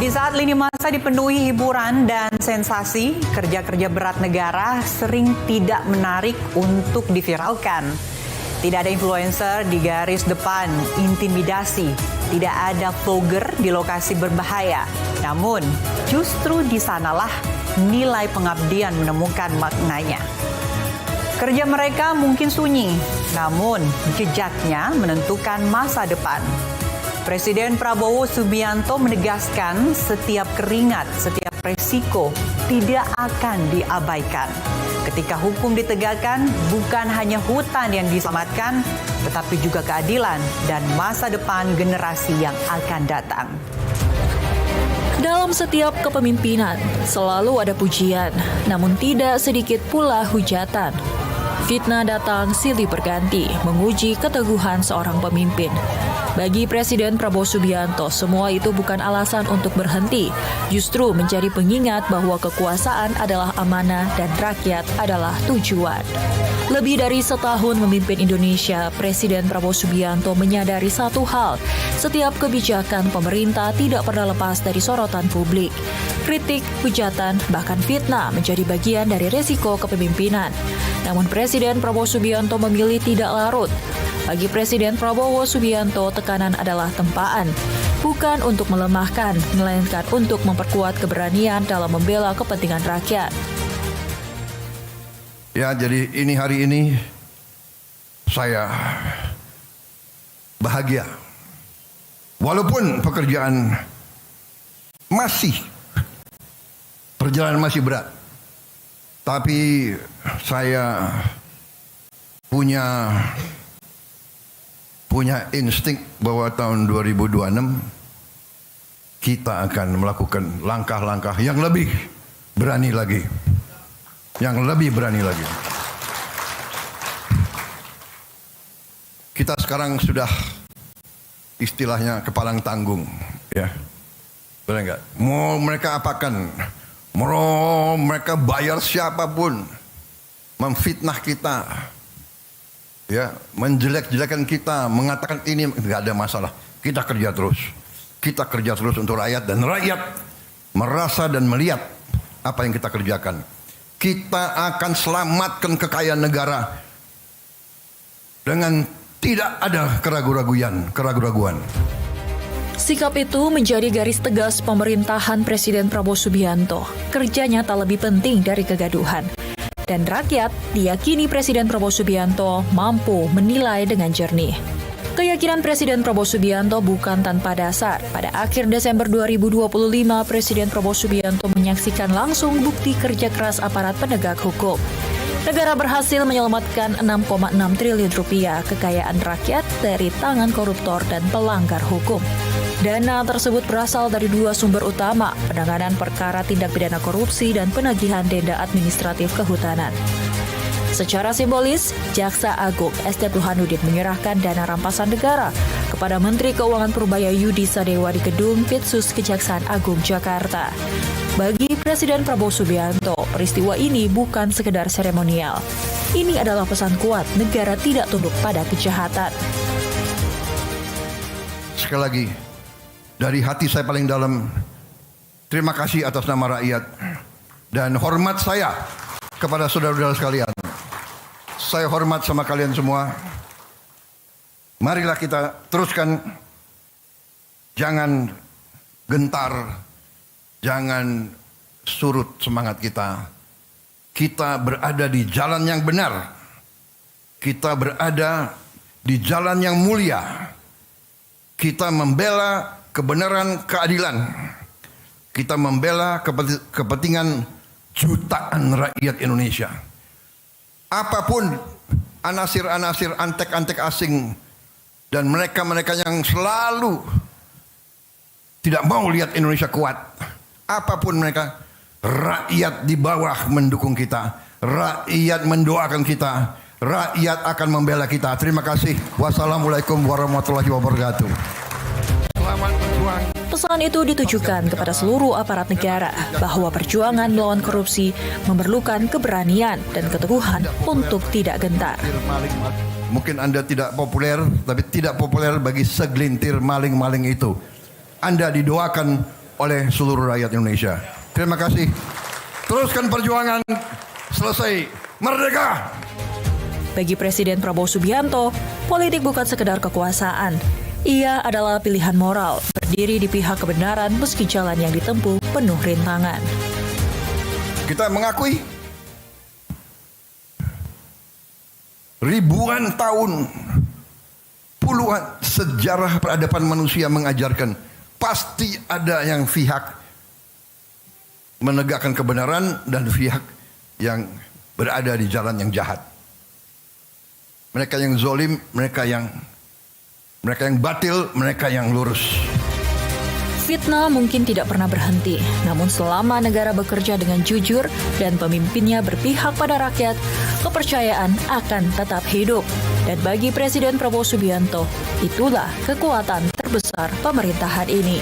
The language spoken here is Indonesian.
Di saat lini masa dipenuhi hiburan dan sensasi, kerja-kerja berat negara sering tidak menarik untuk diviralkan. Tidak ada influencer di garis depan intimidasi, tidak ada vlogger di lokasi berbahaya. Namun, justru di sanalah nilai pengabdian menemukan maknanya. Kerja mereka mungkin sunyi, namun jejaknya menentukan masa depan. Presiden Prabowo Subianto menegaskan setiap keringat, setiap resiko tidak akan diabaikan. Ketika hukum ditegakkan, bukan hanya hutan yang diselamatkan, tetapi juga keadilan dan masa depan generasi yang akan datang. Dalam setiap kepemimpinan, selalu ada pujian, namun tidak sedikit pula hujatan. Fitnah datang silih berganti, menguji keteguhan seorang pemimpin. Bagi Presiden Prabowo Subianto, semua itu bukan alasan untuk berhenti, justru menjadi pengingat bahwa kekuasaan adalah amanah dan rakyat adalah tujuan. Lebih dari setahun memimpin Indonesia, Presiden Prabowo Subianto menyadari satu hal, setiap kebijakan pemerintah tidak pernah lepas dari sorotan publik. Kritik, hujatan, bahkan fitnah menjadi bagian dari resiko kepemimpinan. Namun Presiden Prabowo Subianto memilih tidak larut. Bagi Presiden Prabowo Subianto, tekanan adalah tempaan, bukan untuk melemahkan, melainkan untuk memperkuat keberanian dalam membela kepentingan rakyat. Ya, jadi hari ini saya bahagia. Walaupun perjalanan masih berat. Tapi saya punya insting bahwa tahun 2026 kita akan melakukan langkah-langkah yang lebih berani lagi. Kita sekarang sudah istilahnya kepalang tanggung, ya. Benar enggak? Mau mereka apakan? Mau mereka bayar siapapun memfitnah kita, ya, menjelek-jelekan kita, mengatakan ini, enggak ada masalah. Kita kerja terus untuk rakyat, dan rakyat merasa dan melihat apa yang kita kerjakan. Kita akan selamatkan kekayaan negara dengan tidak ada keraguan. Sikap itu menjadi garis tegas pemerintahan Presiden Prabowo Subianto. Kerjanya tak lebih penting dari kegaduhan. Dan rakyat diyakini Presiden Prabowo Subianto mampu menilai dengan jernih. Keyakinan Presiden Prabowo Subianto bukan tanpa dasar. Pada akhir Desember 2025, Presiden Prabowo Subianto menyaksikan langsung bukti kerja keras aparat penegak hukum. Negara berhasil menyelamatkan 6,6 triliun rupiah kekayaan rakyat dari tangan koruptor dan pelanggar hukum. Dana tersebut berasal dari dua sumber utama, penanganan perkara tindak pidana korupsi dan penagihan denda administratif kehutanan. Secara simbolis, Jaksa Agung SD Burhanuddin menyerahkan dana rampasan negara kepada Menteri Keuangan Purbaya Yudi Sadewa di Gedung Pitsus Kejaksaan Agung Jakarta. Bagi Presiden Prabowo Subianto, peristiwa ini bukan sekedar seremonial. Ini adalah pesan kuat, negara tidak tunduk pada kejahatan. Sekali lagi, dari hati saya paling dalam, terima kasih atas nama rakyat dan hormat saya kepada saudara-saudara sekalian. Saya hormat sama kalian semua. Marilah kita teruskan. Jangan gentar, jangan surut semangat kita. Kita berada di jalan yang benar. Kita berada di jalan yang mulia. Kita membela kebenaran, keadilan. Kita membela kepentingan jutaan rakyat Indonesia. Apapun anasir-anasir, antek-antek asing dan mereka-mereka yang selalu tidak mau lihat Indonesia kuat. Apapun mereka, rakyat di bawah mendukung kita. Rakyat mendoakan kita. Rakyat akan membela kita. Terima kasih. Wassalamualaikum warahmatullahi wabarakatuh. Selamat berjuang. Pesan itu ditujukan kepada seluruh aparat negara bahwa perjuangan melawan korupsi memerlukan keberanian dan keteguhan untuk tidak gentar. Mungkin Anda tidak populer, tapi tidak populer bagi segelintir maling-maling itu. Anda didoakan oleh seluruh rakyat Indonesia. Terima kasih. Teruskan perjuangan. Selesai. Merdeka! Bagi Presiden Prabowo Subianto, politik bukan sekedar kekuasaan. Ia adalah pilihan moral, berdiri di pihak kebenaran meski jalan yang ditempuh penuh rintangan. Kita mengakui ribuan tahun, puluhan sejarah peradaban manusia mengajarkan pasti ada yang pihak menegakkan kebenaran dan pihak yang berada di jalan yang jahat. Mereka yang zolim, mereka yang batil, mereka yang lurus. Fitnah mungkin tidak pernah berhenti, namun selama negara bekerja dengan jujur dan pemimpinnya berpihak pada rakyat, kepercayaan akan tetap hidup. Dan bagi Presiden Prabowo Subianto, itulah kekuatan terbesar pemerintahan ini.